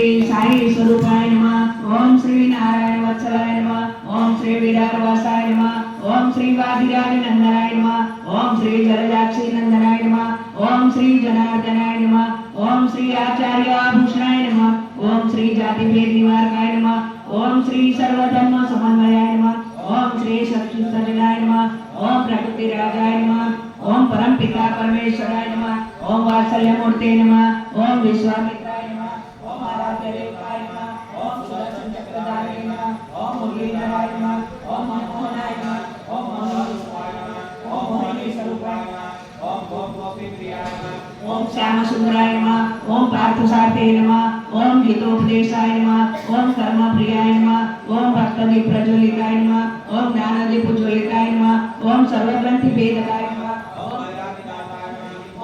साई स्वरूपाय नमः। ओम श्री नारायण वत्सलाय नमः। ओम श्री विराटवासाय नमः। ओम श्री वादिराज नंदनाय नमः। ओम श्री जलजाक्षी नंदनाय नमः। ओम श्री जनार्दनाय नमः। ओम श्री आचार्य भूषणाय नमः। ओम श्री जाति भेद निवारकाय नमः। ओम श्री सर्वधर्म समन्वयाय नमः। ओम श्री शक्ति सजनाय नमः। ओम प्रकृति राजाय नमः। ओम परम पिता परमेश्वराय नमः। ओम वात्सल्य मूर्ते नमः। ओम विश्वामित्राय नमः। ओम आराध्य देवताय नमः। ओम सुदर्शन चक्रधारी नमः। ओम मुरलीधराय नमः। ओम मनमोहनाय नमः। ओम मनोहराय नमः। ओम मोहिनी स्वरूपाय नमः। ओम गोपी प्रियाय नमः। ओम श्याम सुंदराय नमः। ओम पार्थसारथे नमः। ओम हितोपदेशाय नमः। ओम कर्म प्रियाय नमः। ओम भक्तदीप प्रज्वलिताय नमः। ओम ज्ञानदीप उज्ज्वलिताय नमः। ओम सर्वग्रंथि भेदकाय नमः।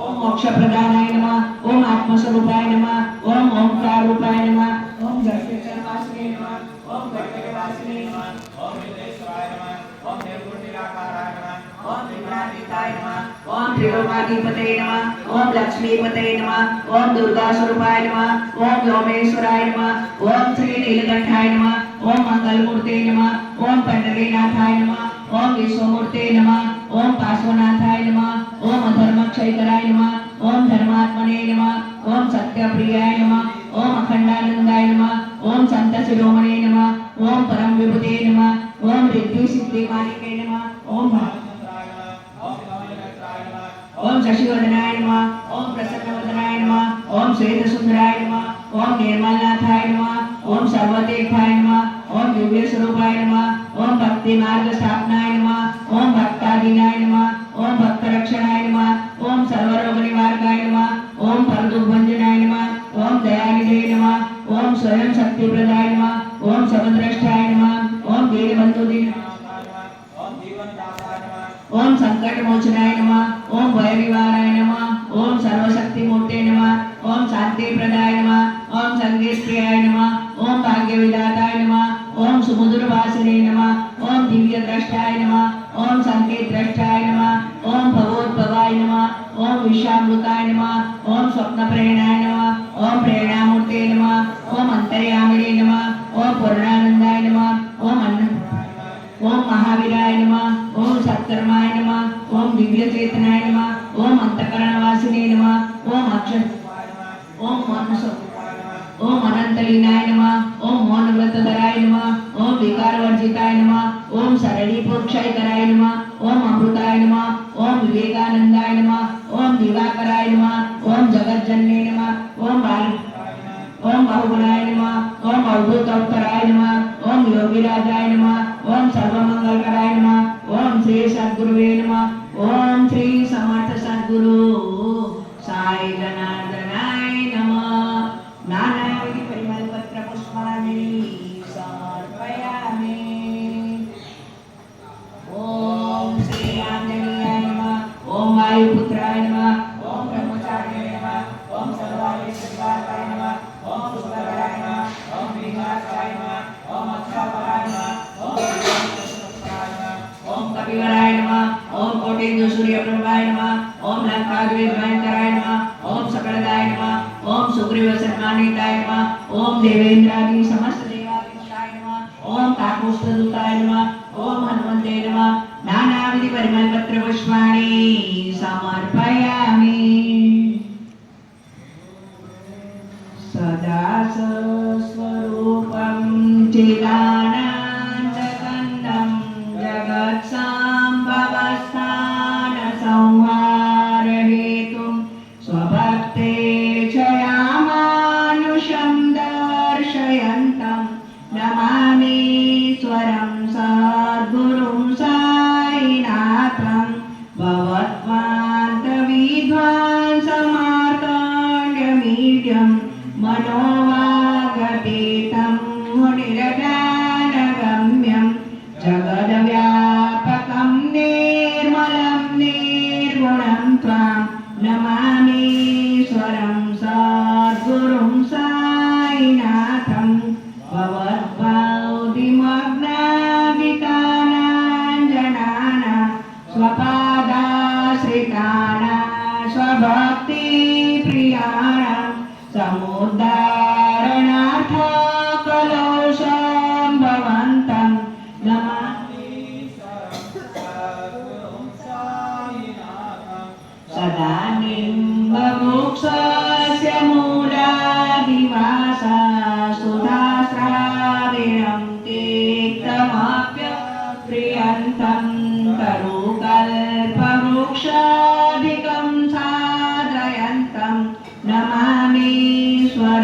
ओम मोक्ष प्रदानाय नमः। ओम आत्मस्वरूपाय नमः। ओम ओंकार रूपाय नमः। ओम जगदेवासिने नमः। ओम गणपतिवासिने नमः। ओम विघ्नेश्वराय नमः। ओम निर्गुण निराकाराय नमः। ओम त्रिगुणातीताय नमः। ओम त्रिलोकाधिपतये नमः। ओम लक्ष्मीपतये नमः। ओम दुर्गा स्वरूपाय नमः। ओम व्योमेश्वराय नमः। ओम श्री नीलकंठाय नमः। ओम मंगलमूर्ते नमः। ओम पंडरीनाथाय नमः। ओम विश्वमूर्ते नमः। ओम पार्श्वनाथाय नमः। ओम अधर्मक्षयकराय नमः। ओम धर्मात्मने नमः। ओम सत्यप्रियाय नमः। ओम अखंडानंदाय नमः। ओम संत शिरोमणे नमः। ओम परम विभूते नमः। ओम रिद्धि सिद्धि मालिके नमः। ओम ओम शशिवर्धनाय नमः। ओम प्रसन्नवदनाय नमः। ओम श्वेतसुंदराय नमः। ओम निर्मलनाथाय नमः। ओम सर्वतीर्थाय नमः। ओम दिव्य स्वरूपाय नमः। ओम भक्ति मार्ग स्थापनाय नमः। ओम भक्ताधीनाय नमः। ओम भक्त रक्षणाय नमः। ओम सर्वरोग निवारकाय नमः। ओम परदुर्भंजनाय नमः। ओम दयानिधे नमः। ओम स्वयं शक्ति प्रदाय नमः। ओम समद्रष्टाय नमः। ओम दीनबंधु ओम संकट मोचनाय नमः। ओम भय निवाराय नमः। ओम सर्वशक्ति मूर्ते नमः। ओम शांति प्रदाय नमः। ओम संगीत प्रियाय नमः। ओम भाग्य विधाताय नमः। ओम सुमधुर वासिने नमः। ओम दिव्य द्रष्टाय नमः। ओम संकेत द्रष्टाय नमः। ओम भवोद्भवाय नमः। ओम विश्वामृताय नमः। ओम स्वप्न प्रेरणाय नमः। ओम प्रेरणा मूर्ते नमः। ओम अंतर्यामिने नमः। ओम पूर्णानंदाय नमः। ओम महावीराय नमः। ओम सत्कर्माय नमः। ओम दिव्य चेतनाय नमः। ओम अंतकरणवासिने नमः। ओम अक्षर ओम मनसो ओम अनंतलीनाय नमः। ओम मौनव्रतधराय नमः। ओम विकारवर्जिताय नमः। ओम सरलीपुरुषायकराय नमः। ओम अमृताय नमः। ओम विवेकानंदाय नमः। ओम दिवाकराय नमः। ओम जगज्जनने नमः। ओम बहुगुणाय नमः। ओम अवधूत अवतराय नमः। ओम योगीराजाय नमः। ओम सर्वमंगलकराय नमः। ओम श्री सद्गुरुवे नमः। ओम श्री समर्थ सद्गुरु साई जनार्दनाय नमः। नानाविध परिमलपत्र पुष्पाणि समर्पयामि। ओम श्री आंजनेयाय नमः। ओम वायुपुत्राय नमः। ओम ब्रह्मचारिणे नमः। ओम सर्वादेशनिवारकाय नमः। ओम सुभद्राय नमः। ओम विघ्नाचार्य नमः। ओम अक्षराय नमः। ओम कपिवराय नमः। ओम कोटिंदु सूर्यप्रभाय नमः। ओम लंकाद्विभयंकराय नमः। ओम सकलदाय नमः। ओम सुग्रीव सन्मानिताय नमः। ओम देवेंद्रादि समस्त देवाधिपताय नमः। ओम काकुत्स्थदूताय नमः। ओम हनुमते नमः। नानाविध परिमलपत्र पुष्पाणि समर्पयामि। सदा स्वरूपं चिदानन्दकन्दं जगत्सम्भवस्थान संहारहेतुं स्वभक्ते क्षयामानुषं दर्शयन्तं नमामीश्वरं सद्गुरुं साईनाथं भवद्वान्तविध्वंसमार्तण्डमीड्यं मनोवागतीतं मुनिरगानगम्यं जगद्व्यापकं निर्मलं निर्गुणं त्वां नमामीश्वरं सद्गुरुं साईनाथं भवद्भक्तिमग्नादितानाञ्जनाना स्वपादाश्रिताना स्वभक्तिप्रियाणां समुद्धारणा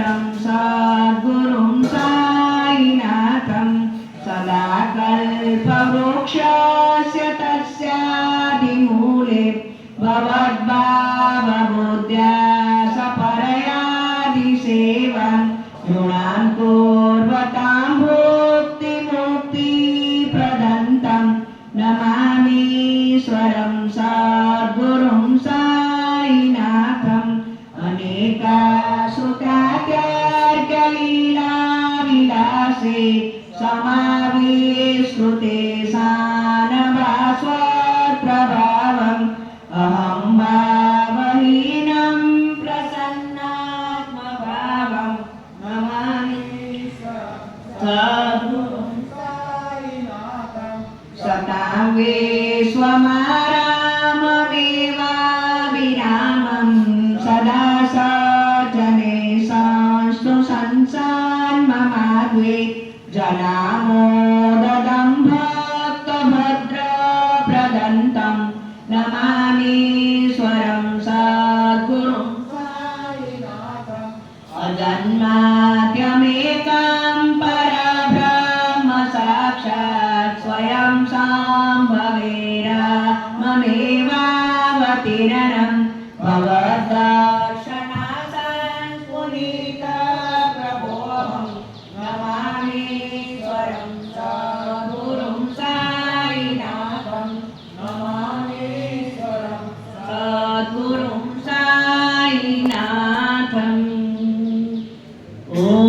ईश्वरं सद्गुरुं साईनाथं सदा कल्पवृक्षस्य तस्यादिमूले भवद्भावबुद्ध्या सपरयादिसेवं नृणां कुर्वतां भुक्तिमुक्तिप्रदन्तं नमामीश्वरं सद्गुरुं साईनाथम् अनेकासुतात्यार्कलीलाविलासे समाविष्कृते सानभास्वत्प्रभावम् अहं भावहीनं प्रसन्नात्मभावं नमामि सद्गुरुं सतां विश्वमाराममेवाभिरामं सदा सज्जने संस्तु संसान्ममाद्वे जनामोददं भक्तभद्रप्रदन्तं नमामीश्वरं सद्गुरुं साईनाथम् अजन्माद्य